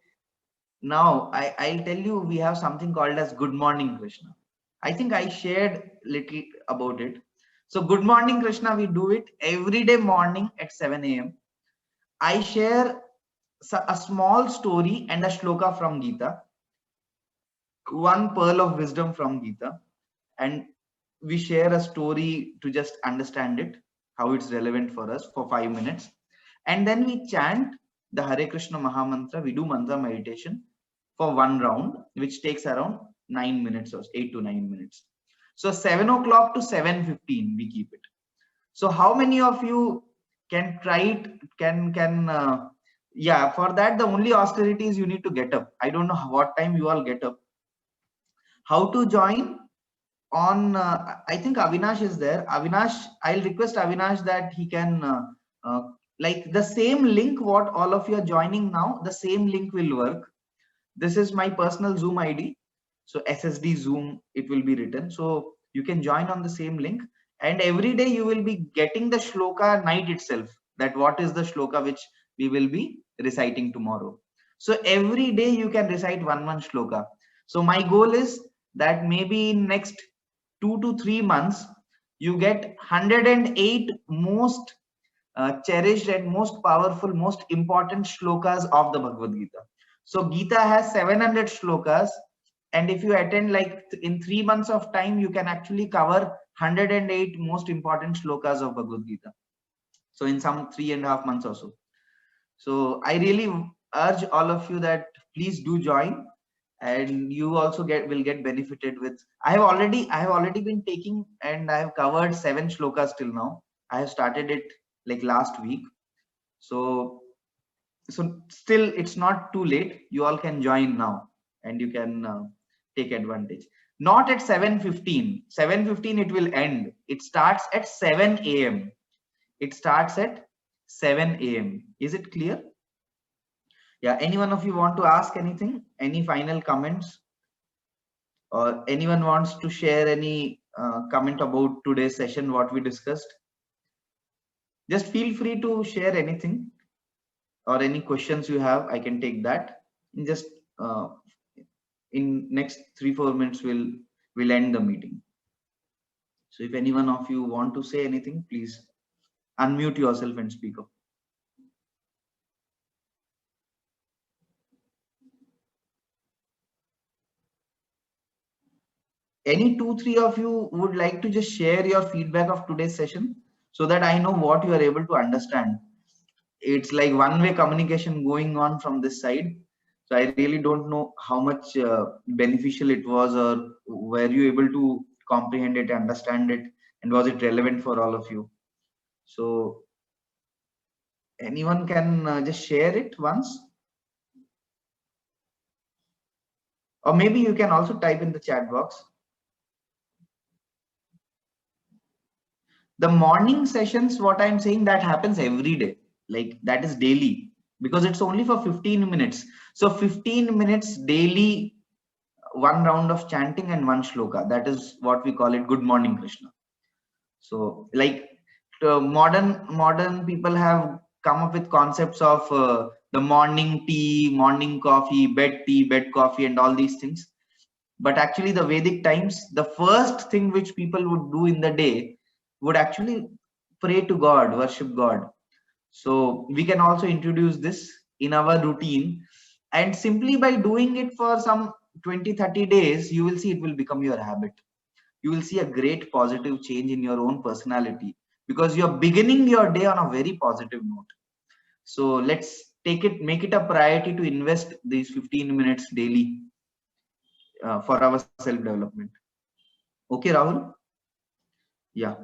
Now I'll tell you, we have something called as Good Morning Krishna. I think I shared little about it. So Good Morning Krishna, we do it every day morning at 7 a.m. I share a small story and a shloka from Gita, one pearl of wisdom from Gita, and we share a story to just understand it, how it's relevant for us for 5 minutes. And then we chant the Hare Krishna Mahamantra. We do mantra meditation for one round, which takes around 9 minutes or 8 to 9 minutes. So 7 o'clock to 7:15 we keep it. So how many of you can try it? Yeah, for that the only austerity is you need to get up. I don't know what time you all get up. How to join? On I think Avinash is there. Avinash, I'll request Avinash that he can like the same link what all of you are joining now, the same link will work. This is my personal Zoom ID. So SSD Zoom, it will be written. So you can join on the same link, and every day you will be getting the shloka night itself, that what is the shloka which we will be reciting tomorrow. So every day you can recite one shloka. So my goal is that maybe in next 2 to 3 months you get 108 most cherished and most powerful, most important shlokas of the Bhagavad Gita. So Gita has 700 shlokas, and if you attend like in 3 months of time, you can actually cover 108 most important shlokas of Bhagavad Gita. So in some 3.5 months or so. So I really urge all of you that please do join, and you also will get benefited with. I have already been taking, and I have covered 7 shlokas till now. I have started it like last week. So still it's not too late. You all can join now, and you can take advantage. Not at 7:15. 7:15 it will end. It starts at 7 a.m. It starts at 7 a.m. Is it clear? Yeah, any one of you want to ask anything? Any final comments? Or anyone wants to share any comment about today's session, what we discussed? Just feel free to share anything, or any questions you have. I can take that. Just in next 3-4 minutes we'll end the meeting. So if any one of you want to say anything, please unmute yourself and speak up. Any 2-3 of you would like to just share your feedback of today's session, so that I know what you are able to understand. It's like one-way communication going on from this side. So I really don't know how much beneficial it was, or were you able to comprehend it, understand it, and was it relevant for all of you? So anyone can just share it once, or maybe you can also type in the chat box. The morning sessions, what I'm saying, that happens every day, like that is daily, because it's only for 15 minutes. So 15 minutes daily, one round of chanting and one shloka. That is what we call it, Good Morning Krishna. So like modern people have come up with concepts of the morning tea, morning coffee, bed tea, bed coffee, and all these things. But actually the Vedic times, the first thing which people would do in the day would actually pray to God, worship God. So we can also introduce this in our routine, and simply by doing it for some 20-30 days, you will see it will become your habit. You will see a great positive change in your own personality, because you're beginning your day on a very positive note. So let's make it a priority to invest these 15 minutes daily for our self-development. Okay, Rahul? Yeah.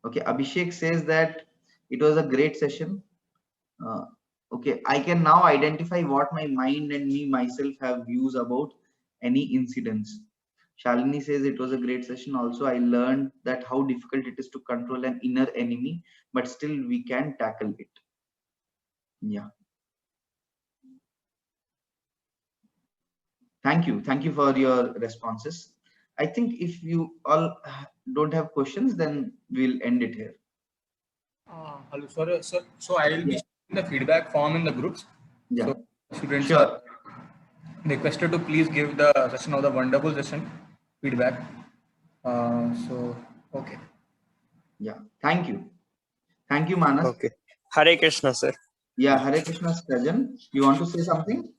Okay, Abhishek says that it was a great session. Okay, I can now identify what my mind and me myself have views about any incidents. Shalini says it was a great session. Also, I learned that how difficult it is to control an inner enemy, but still we can tackle it. Yeah. Thank you for your responses. I think if you all don't have questions, then we'll end it here. Hello, sir. So I will be sharing the feedback form in the groups. Yeah. So students Sure. are requested to please give the session of the wonderful session feedback. Okay. Yeah. Thank you. Thank you, Manas. Okay. Hare Krishna, sir. Yeah, Hare Krishna, Sajan. You want to say something?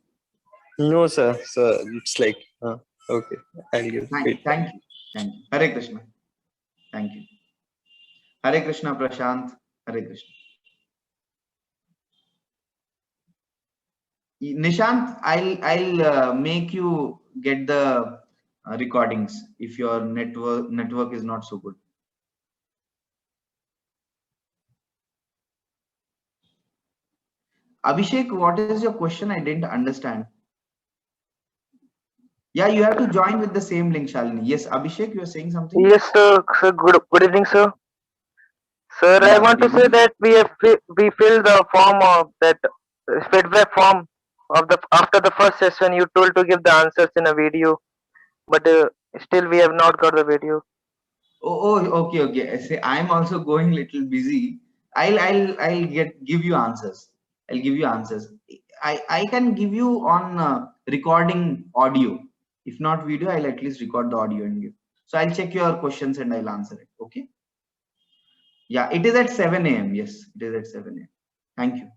No, sir. So it's like, okay. I'll give Thank you. Hare Krishna. Thank you. Hare Krishna, Prashant. Hare Krishna. Nishant, I'll make you get the recordings if your network is not so good. Abhishek, what is your question? I didn't understand. Yeah, you have to join with the same link, Shalini. Yes, Abhishek, you are saying something? Yes, sir. Good evening, sir. Sir, Yeah, I want to say that we filled the form of that feedback form of the after the first session. You told to give the answers in a video, but still we have not got the video. Oh, okay. Say I'm also going little busy. I'll give you answers. I'll give you answers. I can give you on recording audio. If not video, I'll at least record the audio and give. So I'll check your questions and I'll answer it. Okay. Yeah, it is at 7 a.m. Yes, it is at 7 a.m. Thank you.